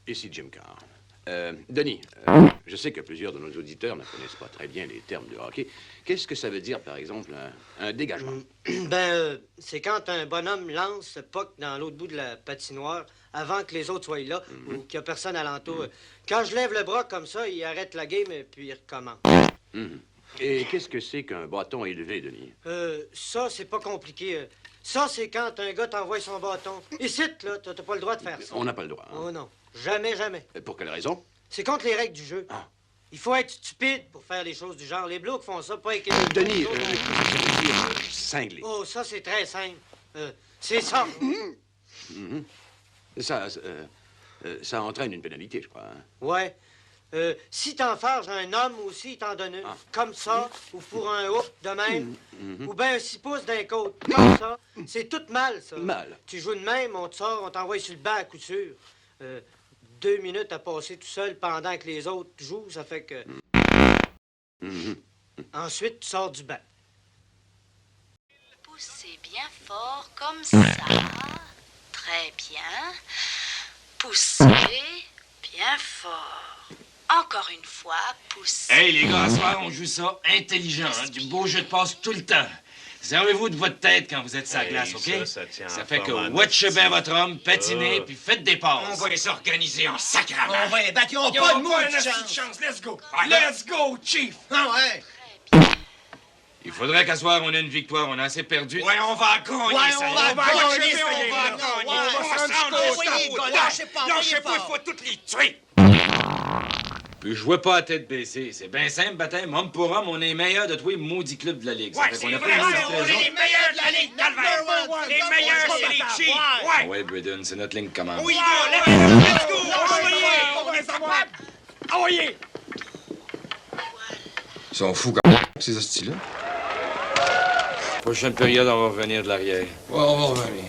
Ici Jim Carr. Denis, je sais que plusieurs de nos auditeurs ne connaissent pas très bien les termes de hockey. Qu'est-ce que ça veut dire, par exemple, un dégagement? C'est quand un bonhomme lance le puck dans l'autre bout de la patinoire avant que les autres soient là ou qu'il n'y a personne alentour. Quand je lève le bras comme ça, il arrête la game et puis il recommence. Et qu'est-ce que c'est qu'un bâton élevé, Denis? Ça, c'est pas compliqué. Ça, c'est quand un gars t'envoie son bâton. Ici, là, t'as pas le droit de faire ça. On n'a pas le droit. Hein? Oh non. Jamais, jamais. Pour quelle raison? C'est contre les règles du jeu. Ah. Il faut être stupide pour faire des choses du genre. Les Blues font ça, pas avec... Denis, qu'est-ce que ça veut dire cinglé? Oh, ça, c'est très simple. C'est ça. Ça entraîne une pénalité, je crois. Hein? Ouais. Si t'enfarges un homme aussi, il t'en donne une. Comme ça, ou pour un hook de même. Ou bien un 6 pouces d'un côte. Comme ça. C'est tout mal, ça. Mal. Tu joues de même, on te sort, on t'envoie sur le banc à coup sûr. 2 minutes à passer tout seul pendant que les autres jouent, ça fait que... Ensuite, tu sors du banc. Poussez bien fort, comme ça. Très bien. Poussez bien fort. Encore une fois, poussez. Hey, les gars, à soir, on joue ça intelligent, hein, du beau jeu de passe tout le temps. Servez-vous de votre tête quand vous êtes sur la glace, OK? Ça fait que watchez bien votre homme, patinez, puis faites des passes. On va les organiser en sacrament. On va les battre, ils ont pas de mots de chance. Let's go. Let's go, Chief. Ah ouais. Il faudrait qu'à soir, on ait une victoire. On a assez perdu. Ouais, on va gagner. Ouais, ça. on va gagner, ça, on va gagner. gagner. On va se rendre Ouais, jusqu'au les bout. gars, lâchez pas, Lâchez voyez pas, il pas. faut toutes les tuer. Puis je vois pas à tête baissée. C'est bien simple, baptême. Homme pour homme, on est meilleur de tous les maudits clubs de la Ligue. Ça Ouais, fait c'est qu'on a vrai, pas une ça, petite on est raison. les meilleurs de la Ligue, Calvaire. Les meilleurs, c'est les Chiefs. Ah Ouais. ouais, Braden, c'est notre ligne commande. Oui, let's go. Envoyez. On est capable. Envoyez. Ils sont fous quand même, ces hosties-là. Prochaine période, on va revenir de l'arrière. Ouais, on va revenir.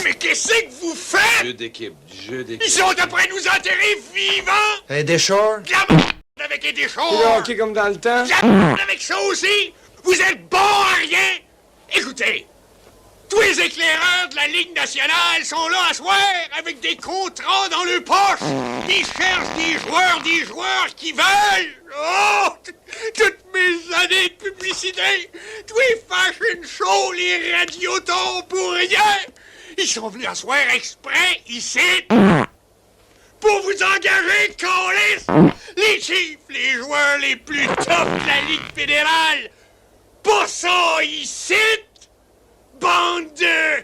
Mais qu'est-ce que vous faites? Jeu d'équipe, jeu d'équipe. Ils sont après nous enterrer vivants. Hey, Deschamps? De la merde avec les déchets. hockey comme dans le temps. De la merde avec ça aussi. Vous êtes bons à rien. Écoutez, tous les éclaireurs de la Ligue nationale sont là à soir avec des contrats dans le poche. Ils cherchent des joueurs qui veulent. Oh, toutes mes années de publicité, tous les fashion shows, les radiotons pour rien. Ils sont venus à soir exprès ici pour vous engager, câlisse. Les Chiefs, les joueurs les plus top de la Ligue fédérale. Pas ça ici. Bande de